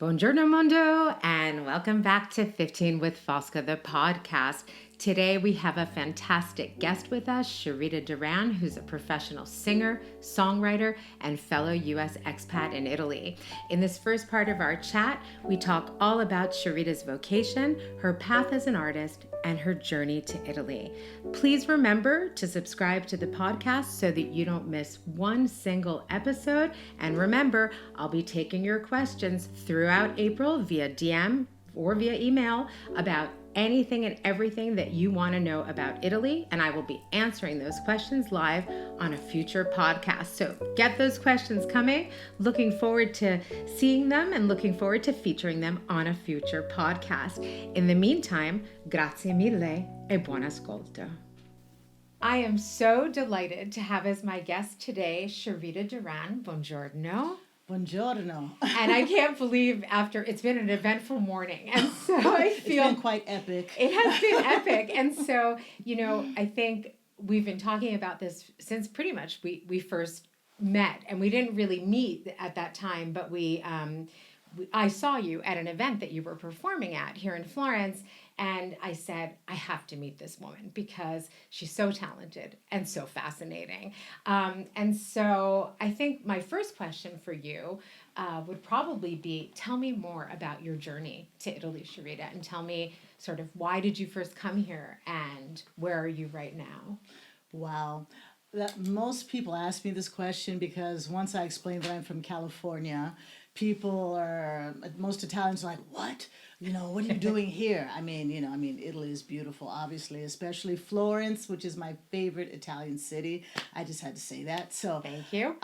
Buongiorno Mondo, and welcome back to 15 with Fosca, the podcast. Today we have a fantastic guest with us, Sherrita Duran, who's a professional singer, songwriter, and fellow U.S. expat in Italy. In this first part of our chat, we talk all about Sherrita's vocation, her path as an artist, and her journey to Italy. Please remember to subscribe to the podcast so that you don't miss one single episode. And remember, I'll be taking your questions throughout April via DM or via email about anything and everything that you want to know about Italy, and I will be answering those questions live on a future podcast. So get those questions coming. Looking forward to seeing them and looking forward to featuring them on a future podcast. In the meantime, grazie mille e buon ascolto. I am so delighted to have as my guest today Sherrita Duran. Buongiorno. Buongiorno. And I can't believe it's been an eventful morning. And so I feel it's been quite epic. It has been epic. And so, I think we've been talking about this since pretty much we first met, and we didn't really meet at that time, but I saw you at an event that you were performing at here in Florence. And I said, I have to meet this woman because she's so talented and so fascinating. And so I think my first question for you would probably be, tell me more about your journey to Italy, Sherrita, and tell me sort of why did you first come here and where are you right now? Wow. Most people ask me this question because once I explain that I'm from California, most Italians are like, what? What are you doing here? Italy is beautiful, obviously, especially Florence, which is my favorite Italian city. I just had to say that. So thank you.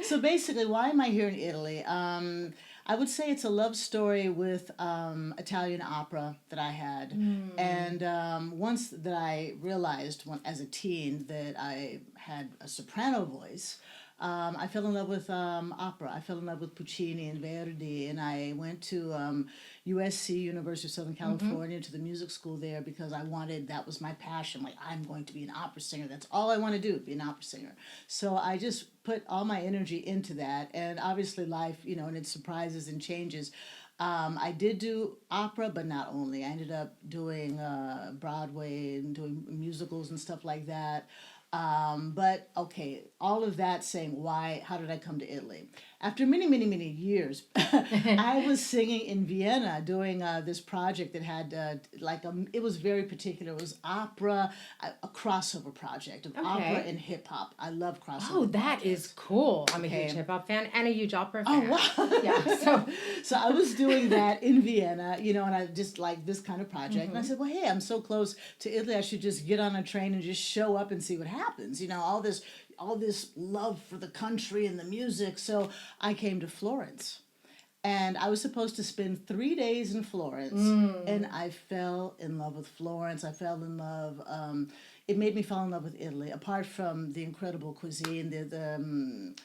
So basically, why am I here in Italy? I would say it's a love story with Italian opera that I had. And once that I realized as a teen that I had a soprano voice, I fell in love with opera. I fell in love with Puccini and Verdi, and I went to USC, University of Southern California, to the music school there because that was my passion. Like, I'm going to be an opera singer. That's all I want to do, be an opera singer. So I just put all my energy into that, and obviously life, and its surprises and changes. I did do opera, but not only. I ended up doing Broadway and doing musicals and stuff like that. But okay, all of that saying how did I come to Italy? After many, many, many years, I was singing in Vienna doing this project that had it was very particular. It was opera, a crossover project of opera and hip hop. I love crossover. Oh, that is cool. I'm a huge hip hop fan and a huge opera fan. Oh, wow. Yeah. So I was doing that in Vienna, and I just like this kind of project. And I said, well, hey, I'm so close to Italy. I should just get on a train and just show up and see what happens. All this love for the country and the music. So I came to Florence. And I was supposed to spend 3 days in Florence. And I fell in love with Florence. I fell in love. It made me fall in love with Italy. Apart from the incredible cuisine,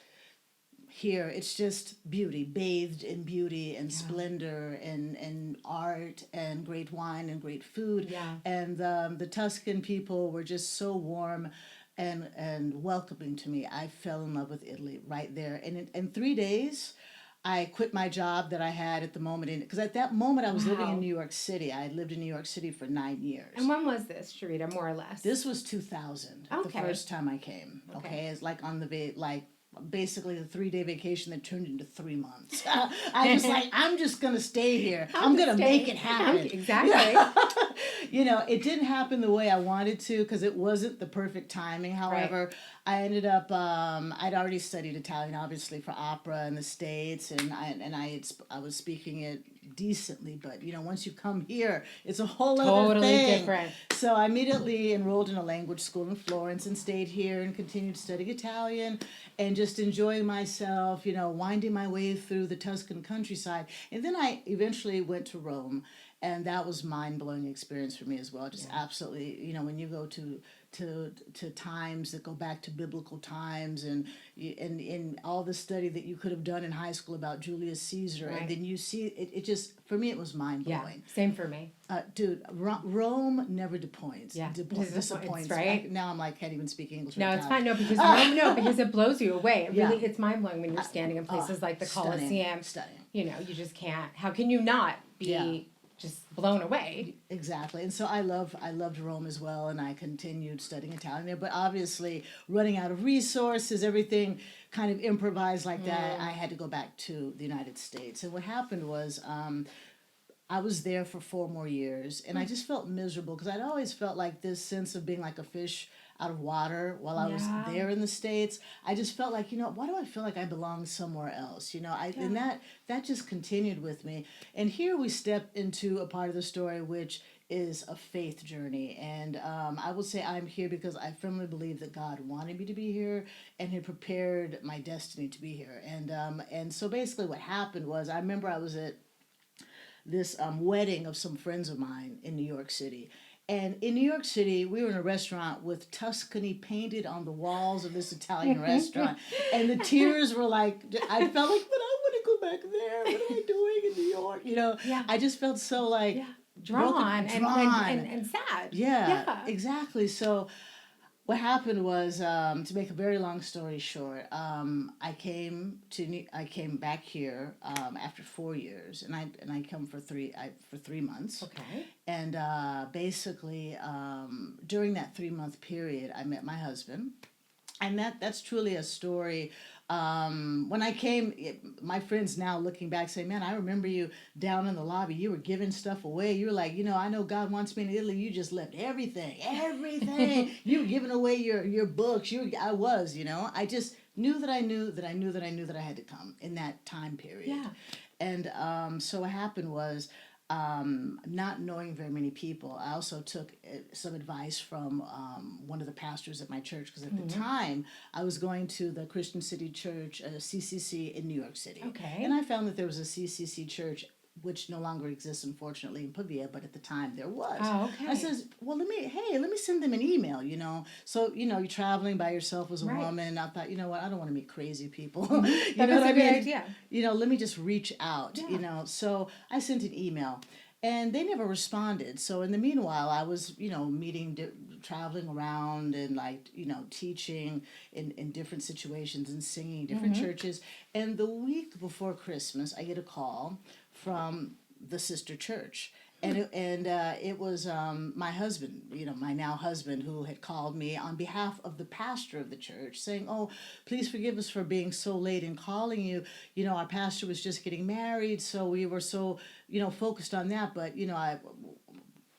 here it's just beauty, bathed in beauty and splendor and art and great wine and great food. Yeah. And the Tuscan people were just so warm and welcoming to me. I fell in love with Italy right there. And in 3 days, I quit my job that I had at the moment. Because at that moment, I was living in New York City. I had lived in New York City for 9 years. And when was this, Sherrita, more or less? This was 2000, the first time I came. Okay, it's like on basically the 3-day vacation that turned into 3 months. I was like, I'm just going to stay here. I'm going to make it happen. Exactly. It didn't happen the way I wanted to because it wasn't the perfect timing. However, I ended up, I'd already studied Italian, obviously, for opera in the States, and I was speaking it decently, but once you come here, it's a whole other thing. Totally different. So I immediately enrolled in a language school in Florence and stayed here and continued studying Italian and just enjoying myself, winding my way through the Tuscan countryside. And then I eventually went to Rome, and that was mind-blowing experience for me as well. Just absolutely, when you go to times that go back to biblical times and all the study that you could have done in high school about Julius Caesar, and then you see it just, for me, it was mind-blowing. Yeah, same for me. Dude, Rome never disappoints. Yeah, disappoints. right? Now I'm like, can't even speak English. No, right it's now. fine. No, because Rome, because it blows you away. It really, Yeah. it's mind blowing when you're standing in places like the Stunning, Colosseum. Stunning. you know, you just can't, how can you not be just blown away? Exactly. And so I loved Rome as well, and I continued studying Italian there, but obviously running out of resources, everything kind of improvised like that, I had to go back to the United States. And what happened was I was there for 4 more years, and I just felt miserable because I'd always felt like this sense of being like a fish out of water while I was there in the States. I just felt like, why do I feel like I belong somewhere else? And that just continued with me. And here we step into a part of the story which is a faith journey. And I will say I'm here because I firmly believe that God wanted me to be here and had prepared my destiny to be here. And so basically what happened was I remember I was at this wedding of some friends of mine in New York City. And in New York City, we were in a restaurant with Tuscany painted on the walls of this Italian restaurant. And the tears were like, I felt like, but I want to go back there. What am I doing in New York? I just felt so like drawn. And sad. Yeah, exactly. So what happened was, to make a very long story short, I came back here after 4 years, and I come for 3 months. Okay. And basically, during that 3 month period, I met my husband, and that's truly a story. When I came, my friends now looking back say, man, I remember you down in the lobby. You were giving stuff away. You were like, I know God wants me in Italy. You just left everything. You were giving away your books. I just knew that I knew that I knew that I knew that I had to come in that time period. Yeah. And so what happened was, not knowing very many people, I also took some advice from one of the pastors at my church, because at the time I was going to the Christian City Church, CCC in New York City. Okay. And I found that there was a CCC church which no longer exists, unfortunately, in Pavia, but at the time there was. Oh, okay. I says, well, let me send them an email, So, you're traveling by yourself as a woman. I thought, what, I don't want to meet crazy people. That was a good idea. Let me just reach out, So I sent an email. And they never responded. So in the meanwhile, I was, traveling around and teaching in different situations and singing in different churches. And the week before Christmas, I get a call from the sister church. And it was my husband, my now husband, who had called me on behalf of the pastor of the church, saying, "Oh, please forgive us for being so late in calling you. Our pastor was just getting married, so we were so focused on that. But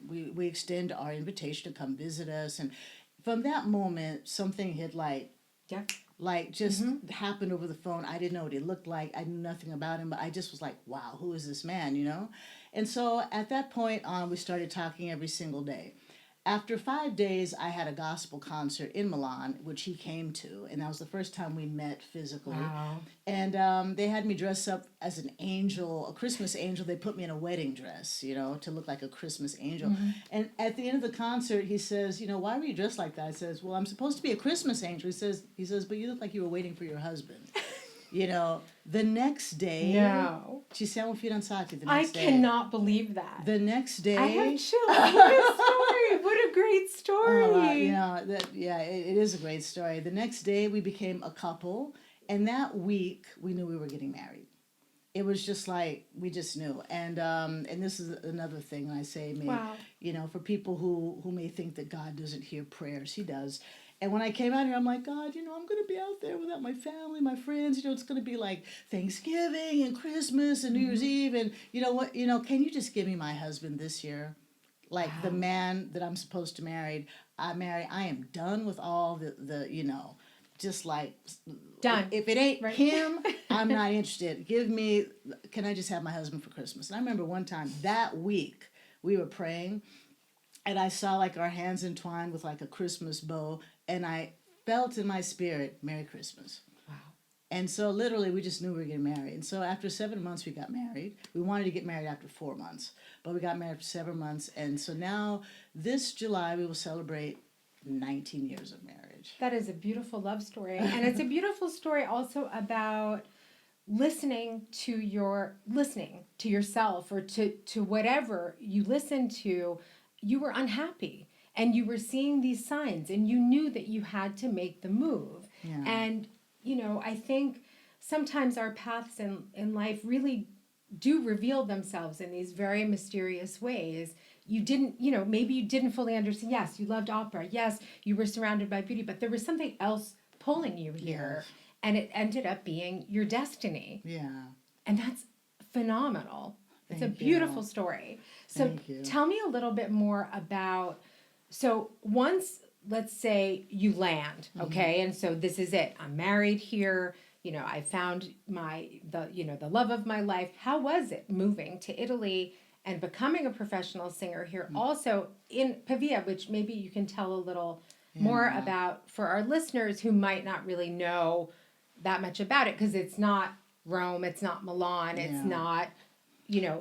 we extend our invitation to come visit us." And from that moment, something had happened over the phone. I didn't know what he looked like. I knew nothing about him, but I just was like, wow, who is this man, And so at that point on, we started talking every single day. After 5 days, I had a gospel concert in Milan, which he came to, and that was the first time we met physically. Wow. And they had me dress up as an angel, a Christmas angel. They put me in a wedding dress, to look like a Christmas angel. And at the end of the concert, he says, why were you dressed like that? I says, well, I'm supposed to be a Christmas angel. He says, but you look like you were waiting for your husband. The next day. No. Ci siamo fidanzati the next day. I cannot believe that. The next day. I have chills. What a story. What a great story. It is a great story. The next day we became a couple, and that week we knew we were getting married. It was just like, we just knew. And this is another thing I say, for people who may think that God doesn't hear prayers, he does. And when I came out here, I'm like, God, I'm going to be out there without my family, my friends. It's going to be like Thanksgiving and Christmas and New Year's Eve. And you know what? Can you just give me my husband this year? Like the man that I'm supposed to marry. I am done with all the just like. Done. If it ain't him, I'm not interested. Can I just have my husband for Christmas? And I remember one time that week we were praying, and I saw like our hands entwined with like a Christmas bow, and I felt in my spirit, Merry Christmas. Wow. And so literally we just knew we were getting married. And so after 7 months we got married. We wanted to get married after 4 months, but we got married for 7 months. And so now this July we will celebrate 19 years of marriage. That is a beautiful love story. And it's a beautiful story also about listening to yourself, or to whatever you listen to. You were unhappy and you were seeing these signs and you knew that you had to make the move. Yeah. And, I think sometimes our paths in life really do reveal themselves in these very mysterious ways. You didn't, maybe you didn't fully understand. Yes, you loved opera. Yes, you were surrounded by beauty, but there was something else pulling you here. Yes. And it ended up being your destiny. Yeah. And that's phenomenal. It's a Thank beautiful you. story. So Thank you. tell me a little bit more about, so once, let's say you land, okay, and so this is it. I'm married here. I found the love of my life. How was it moving to Italy and becoming a professional singer here, also in Pavia, which maybe you can tell a little more Yeah. about for our listeners who might not really know that much about it, because it's not Rome, it's not Milan, it's Yeah. not,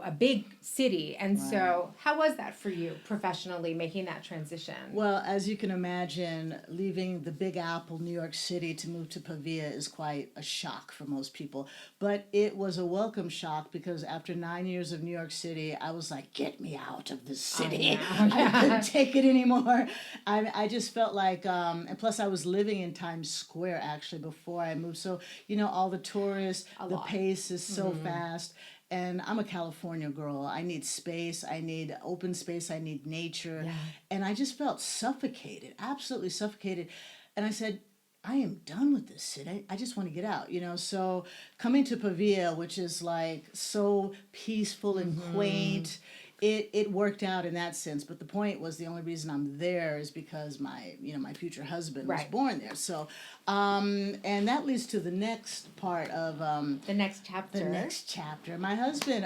a big city. And Right. so, how was that for you professionally, making that transition? Well, as you can imagine, leaving the Big Apple, New York City, to move to Pavia is quite a shock for most people. But it was a welcome shock, because after 9 years of New York City, I was like, get me out of this city. I couldn't take it anymore. I just felt like, and plus I was living in Times Square actually before I moved. So, all the tourists, the lot. pace is so fast. And I'm a California girl. I need space. I need open space. I need nature. Yeah. And I just felt suffocated, absolutely suffocated. And I said, I am done with this city. I just want to get out, So coming to Pavia, which is like so peaceful and quaint, it worked out in that sense. But the point was, the only reason I'm there is because my future husband was Right. born there. So, and that leads to the next part of The next chapter. the next chapter. My husband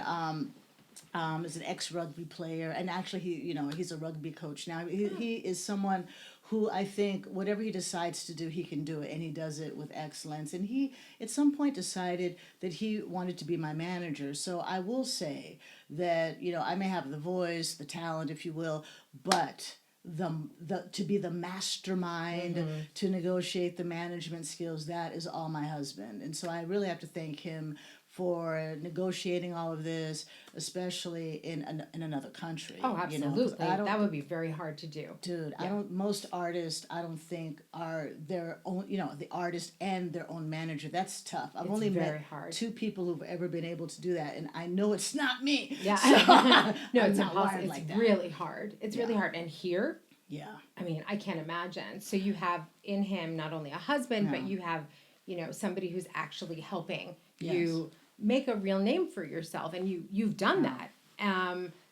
is an ex-rugby player, and actually he's a rugby coach now. He is someone who I think whatever he decides to do, he can do it, and he does it with excellence. And he at some point decided that he wanted to be my manager. So I will say that I may have the voice, the talent, if you will, but the to be the mastermind, to negotiate the management skills, that is all my husband. And so I really have to thank him for negotiating all of this, especially in another country. Oh, absolutely. I don't, That would be very hard to do. dude, Yeah. most artists, I don't think are their own, the artist and their own manager. That's tough. I've It's only very met hard. 2 people who've ever been able to do that, and I know it's not me. Yeah. So, No, I'm it's not impossible. wired It's like that. really hard. It's really Yeah. hard. And here, Yeah. I mean, I can't imagine. So you have in him not only a husband, but Yeah. you have, somebody who's actually helping Yes. you make a real name for yourself, and you've done that.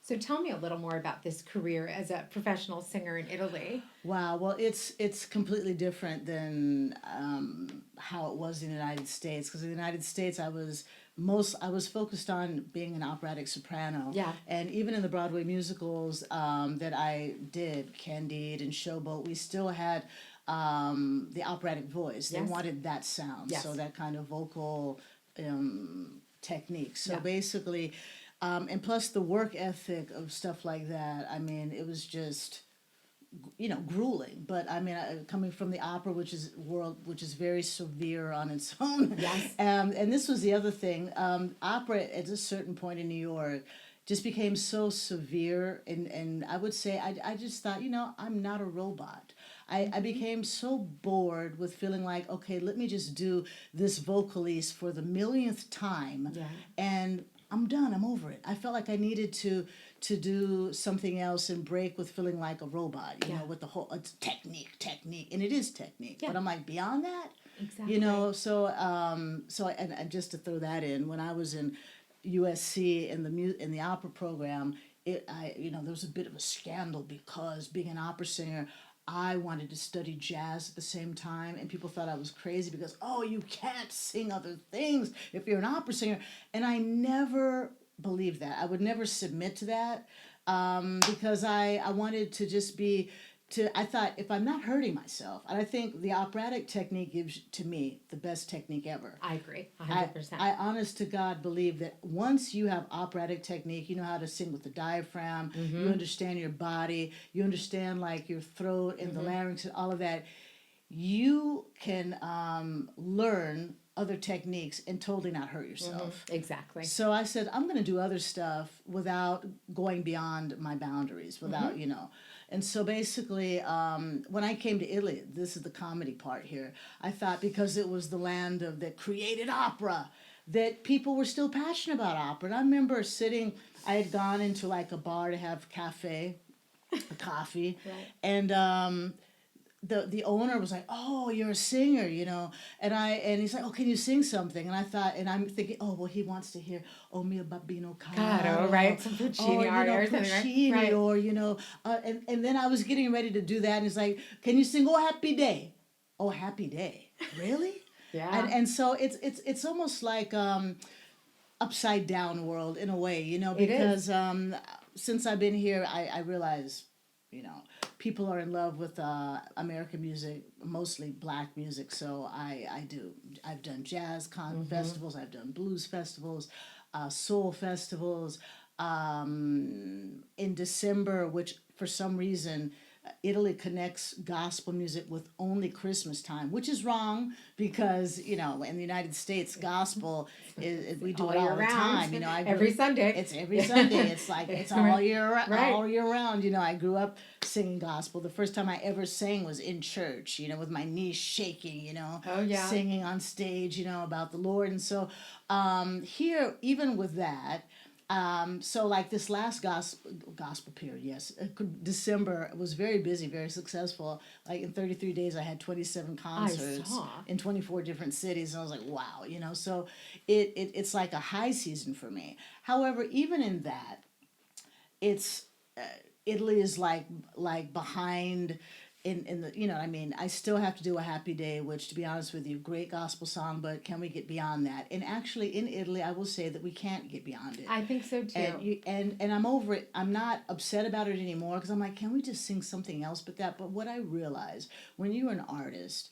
So tell me a little more about this career as a professional singer in Italy. Wow. Well, it's completely different than how it was in the United States. Because in the United States, I was focused on being an operatic soprano. Yeah. And even in the Broadway musicals that I did, Candide and Showboat, we still had the operatic voice. They Yes. wanted that sound, Yes. so that kind of vocal technique. So Yeah. basically, and plus the work ethic of stuff like that. I mean, it was just grueling. But I mean, coming from the opera, which is very severe on its own. Yes. And this was the other thing. Opera at a certain point in New York just became so severe, and I would say I just thought, I'm not a robot. I became so bored with feeling like, okay, let me just do this vocalese for the millionth time, Yeah. and I'm done. I'm over it. I felt like I needed to do something else and break with feeling like a robot, Yeah. with the whole it's technique, and it is technique. Yeah. But I'm like, beyond that, Exactly. and just to throw that in, when I was in USC in the opera program, there was a bit of a scandal, because being an opera singer, I wanted to study jazz at the same time, and people thought I was crazy because, oh, you can't sing other things if you're an opera singer. And I never believed that. I would never submit to that, because I wanted to just be. I thought, if I'm not hurting myself, and I think the operatic technique gives, to me, the best technique ever. I agree, 100%. I honest to God believe that once you have operatic technique, you know how to sing with the diaphragm, you understand your body, you understand like your throat and the larynx and all of that, you can learn other techniques and totally not hurt yourself. Exactly. So I said, I'm going to do other stuff without going beyond my boundaries, without, And so basically, when I came to Italy, this is the comedy part here, I thought, because it was the land that created opera, that people were still passionate about opera. And I remember I had gone into like a bar to have coffee, Right. and the owner was like, "Oh, you're a singer, and he's like, "Oh, can you sing something?" And I thought, and I'm thinking, "Oh, well, he wants to hear "O mio babbino caro," Right? Some Puccini or aria or something, Puccini, right? or and then I was getting ready to do that, and he's like, "Can you sing "Oh Happy Day"?" "Oh Happy Day," really? Yeah. And so it's almost like upside down world in a way, It is. because since I've been here, I realize, you know, people are in love with American music, mostly black music. So I've done jazz festivals, I've done blues festivals, soul festivals. In December, which for some reason Italy connects gospel music with only Christmas time, which is wrong because in the United States, gospel is we do all it year all the round. time. Every Sunday. It's every Sunday. It's like it's all year Right. all year round. I grew up singing gospel. The first time I ever sang was in church. With my knees shaking. Oh, yeah. Singing on stage. About the Lord, and so here, even with that. So like this last gospel period, yes, December was very busy, very successful. Like in 33 days, I had 27 concerts in 24 different cities, and I was like, wow, So it's like a high season for me. However, even in that, it's Italy is like behind in the what I mean. I still have to do a Happy Day, which, to be honest with you, great gospel song, but can we get beyond that? And actually in Italy, I will say that we can't get beyond it. I think so too. And I'm over it. I'm not upset about it anymore because I'm like, can we just sing something else but that? But what I realize, when you're an artist,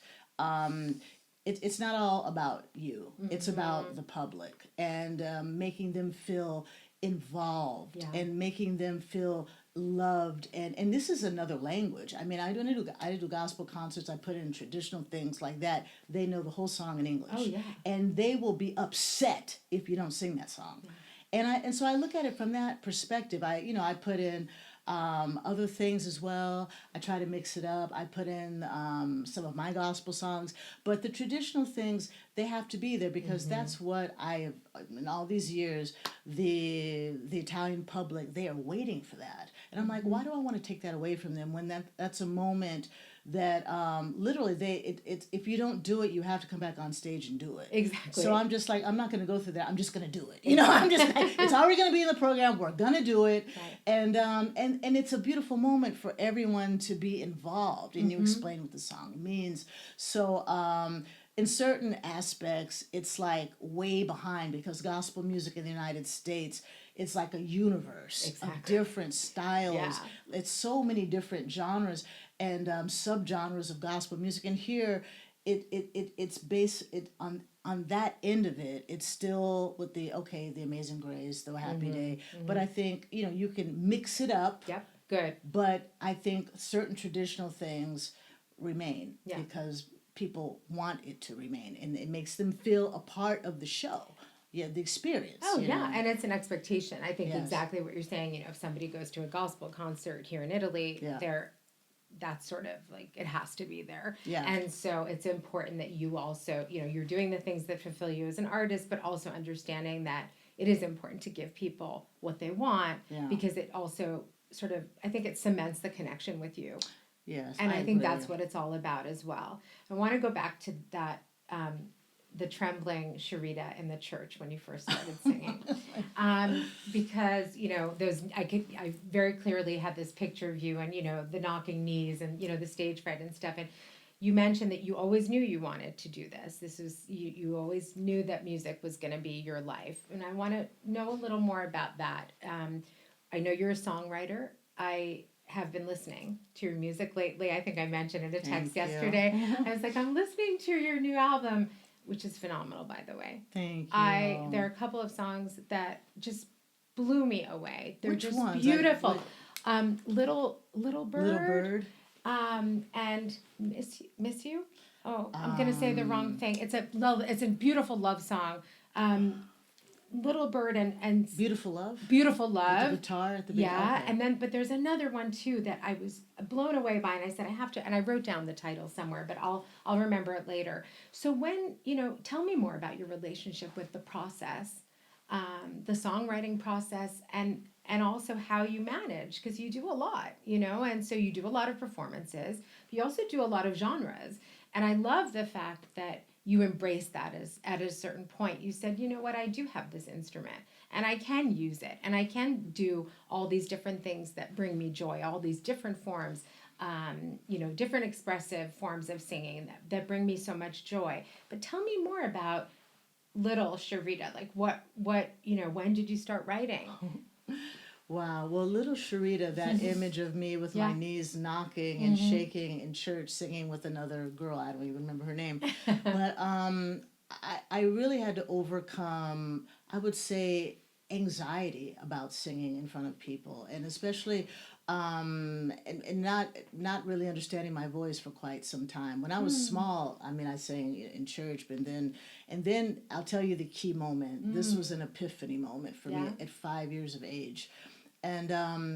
it's not all about you. It's about the public and making them feel involved, Yeah. and making them feel loved. And this is another language. I mean, I do gospel concerts. I put in traditional things like that. They know the whole song in English. Oh, yeah. And they will be upset if you don't sing that song. Yeah. And so I look at it from that perspective. I put in other things as well. I try to mix it up. I put in some of my gospel songs, but the traditional things, they have to be there because that's what I have in all these years. The Italian public, they are waiting for that, and I'm like, why do I want to take that away from them when that's a moment that literally if you don't do it, you have to come back on stage and do it. Exactly. So I'm just like, I'm not going to go through that. I'm just going to do it. I'm just like, it's already going to be in the program. We're going to do it. Right. And it's a beautiful moment for everyone to be involved, and you explain what the song means. So in certain aspects, it's like way behind because gospel music in the United States, it's like a universe of different styles. Yeah. It's so many different genres and subgenres of gospel music. And here, it's based on that end of it. It's still with the Amazing Grace, the Happy Day. But I think you can mix it up. Yep. Good. But I think certain traditional things remain Yeah. because people want it to remain, and it makes them feel a part of the show. Yeah, the experience. Oh, yeah. And it's an expectation. I think Yes. exactly what you're saying. If somebody goes to a gospel concert here in Italy, that's sort of like, it has to be there. Yeah. And so it's important that you also, you're doing the things that fulfill you as an artist, but also understanding that it is important to give people what they want because it also sort of, I think it cements the connection with you. Yes. And I think that's what it's all about as well. I want to go back to that, the trembling Sherrita in the church when you first started singing, because I very clearly had this picture of you and the knocking knees and the stage fright and stuff. And you mentioned that you always knew you wanted to do this. This was you always knew that music was going to be your life, and I want to know a little more about that. I know you're a songwriter. I have been listening to your music lately. I think I mentioned in a text yesterday. I was like, I'm listening to your new album, which is phenomenal, by the way. Thank you. There are a couple of songs that just blew me away. They're Which just ones? beautiful. Little Bird. Little Bird. And Miss You. Oh, I'm gonna say the wrong thing. It's a beautiful love song. Little Bird and Beautiful Love. Beautiful With the Love. guitar at the beginning. Yeah, Okay. and then but there's another one too that I was blown away by, and I said I have to, and I wrote down the title somewhere, but I'll remember it later. So when tell me more about your relationship with the process, the songwriting process, and also how you manage, because you do a lot, and so you do a lot of performances, but you also do a lot of genres, and I love the fact that you embrace that as at a certain point. You said, you know what, I do have this instrument and I can use it and I can do all these different things that bring me joy, all these different forms, different expressive forms of singing that bring me so much joy. But tell me more about little Sherrita. Like when did you start writing? Wow. Well, little Sherrita, that image of me with Yeah. my knees knocking and shaking in church, singing with another girl. I don't even remember her name. But I really had to overcome, I would say, anxiety about singing in front of people, and especially and not really understanding my voice for quite some time. When I was small, I mean, I sang in church, but then I'll tell you the key moment. This was an epiphany moment for me Yeah. at 5 years of age. And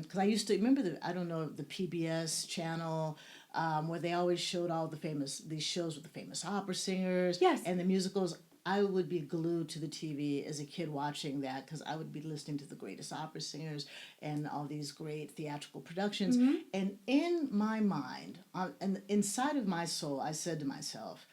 because I used to remember I don't know, the PBS channel, where they always showed all these shows with the famous opera singers, Yes. and the musicals. I would be glued to the TV as a kid watching that, because I would be listening to the greatest opera singers and all these great theatrical productions. And in my mind, and inside of my soul, I said to myself,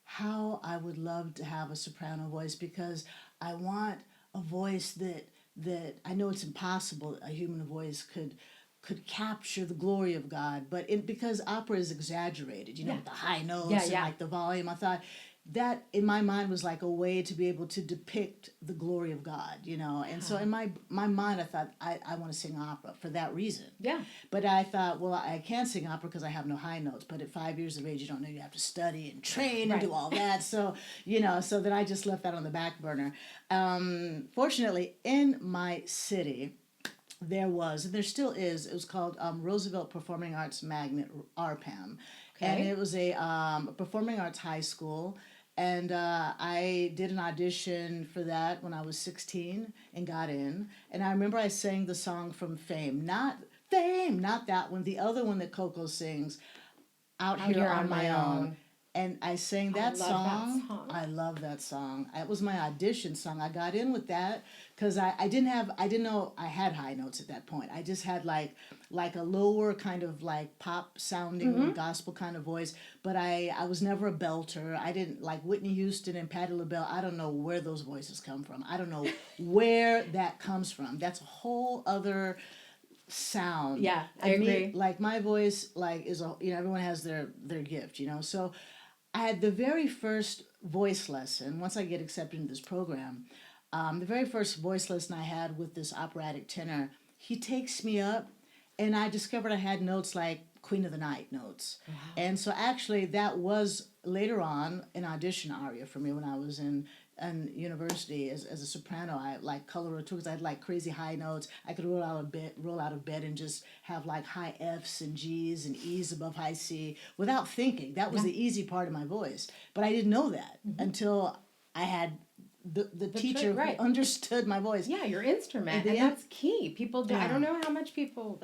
how I would love to have a soprano voice, because I want a voice that I know it's impossible a human voice could capture the glory of God, but because opera is exaggerated, Yeah. with the high notes Yeah, and yeah. like the volume. I thought that in my mind was like a way to be able to depict the glory of God, And so in my mind, I thought I want to sing opera for that reason. Yeah. But I thought, well, I can't sing opera because I have no high notes. But at 5 years of age, you don't know, you have to study and train and do Right. all that. So, so then I just left that on the back burner. Fortunately, in my city, there was, and there still is, it was called Roosevelt Performing Arts Magnet, RPAM. And Okay. it was a performing arts high school. And I did an audition for that when I was 16 and got in. And I remember I sang the song from Fame, not that one, the other one that Coco sings, Out Here on My Own. And I sang that love that song. song. I love that song. It was my audition song. I got in with that because I didn't know I had high notes at that point. I just had like a lower kind of like pop sounding gospel kind of voice. But I was never a belter. I didn't like Whitney Houston and Patti LaBelle. I don't know where those voices come from. I don't know where that comes from. That's a whole other sound. Yeah, I And agree. like my voice is everyone has their gift, so I had the very first voice lesson. Once I get accepted into this program, the very first voice lesson I had with this operatic tenor, he takes me up, and I discovered I had notes like Queen of the Night notes. Wow. And so actually that was later on an audition aria for me when I was in university as a soprano. I like color because I had like crazy high notes. I could roll out of bed and just have like high F's and G's and E's above high C without thinking. That was the easy part of my voice. But I didn't know that until I had the teacher who right. understood my voice. Yeah, your instrument, and that's key. People do. I don't know how much people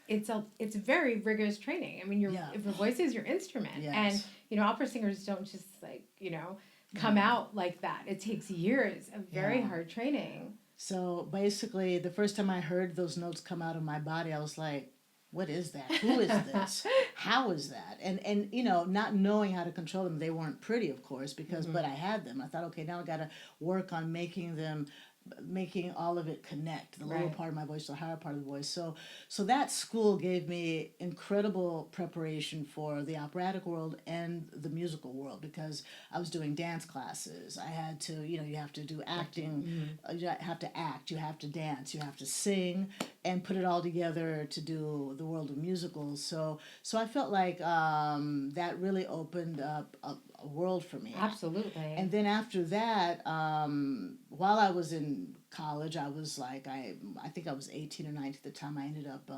it's very rigorous training. I mean, if your voice is your instrument, Yes. and opera singers don't just come out like that. It takes years of very hard training. So basically, the first time I heard those notes come out of my body, I was like, what is that? Who is this? How is that? And not knowing how to control them. They weren't pretty, of course, but I had them. I thought, okay, now I got to work on making all of it connect, the lower part of my voice to the higher part of the voice. So that school gave me incredible preparation for the operatic world and the musical world, because I was doing dance classes. I had to, you have to do acting, you have to act, you have to dance, you have to sing, and put it all together to do the world of musicals. So I felt like that really opened up a world for me. Absolutely. And then after that, while I was in college, I was like, I think I was 18 or 19 at the time. I ended up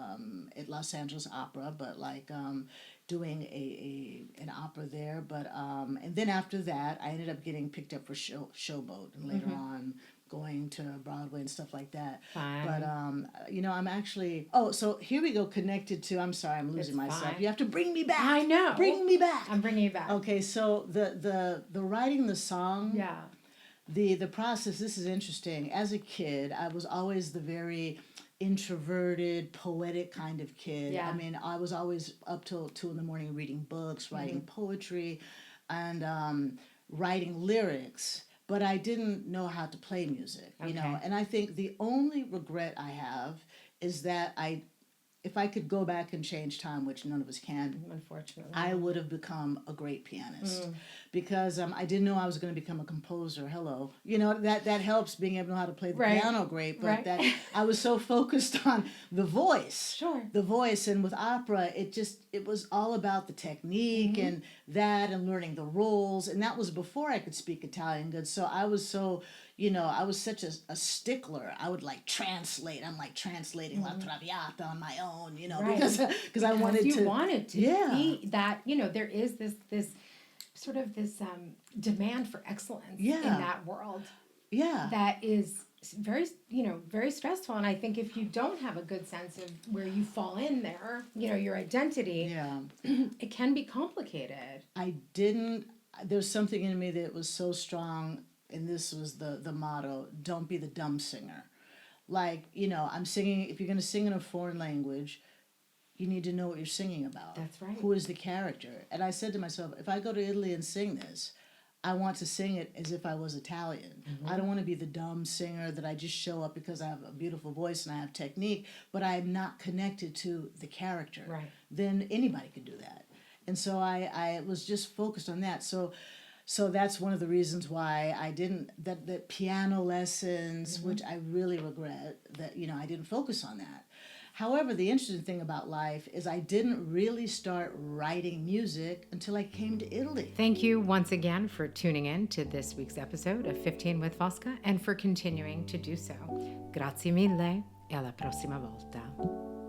at Los Angeles Opera, but doing an opera there, but and then after that, I ended up getting picked up for Showboat, and later on going to Broadway and stuff like that. Fine. But you know, I'm actually so here we go, connected to. I'm sorry, I'm losing It's myself. fine. You have to bring me back. I know. Bring me back. I'm bringing you back. Okay, so the writing the song. Yeah. The process. This is interesting. As a kid, I was always the very introverted, poetic kind of kid. Yeah. I mean, I was always up till 2 a.m. reading books, writing poetry, and writing lyrics. But I didn't know how to play music, you know. Okay. And I think the only regret I have is that if I could go back and change time, which none of us can, Unfortunately. I would have become a great pianist because I didn't know I was going to become a composer. Hello, you know, that helps being able to know how to play the piano great, but that I was so focused on the voice, the voice, and with opera, it was all about the technique and that and learning the roles, and that was before I could speak Italian good. So I was I was such a stickler. I would like translate. I'm like translating La Traviata on my own, you know, because I wanted to be that, you know, there is this sort of this demand for excellence in that world. Yeah. That is very, you know, very stressful. And I think if you don't have a good sense of where you fall in there, you know, your identity, it can be complicated. There's something in me that was so strong, and this was the motto: don't be the dumb singer. Like, you know, I'm singing, if you're going to sing in a foreign language, you need to know what you're singing about. That's right. Who is the character? And I said to myself, if I go to Italy and sing this, I want to sing it as if I was Italian. I don't want to be the dumb singer that I just show up because I have a beautiful voice and I have technique, but I'm not connected to the character. Right. Then anybody could do that. And so I was just focused on that. So that's one of the reasons why I didn't, that piano lessons, which I really regret, that, you know, I didn't focus on that. However, the interesting thing about life is I didn't really start writing music until I came to Italy. Thank you once again for tuning in to this week's episode of 15 with Fosca and for continuing to do so. Grazie mille e alla prossima volta.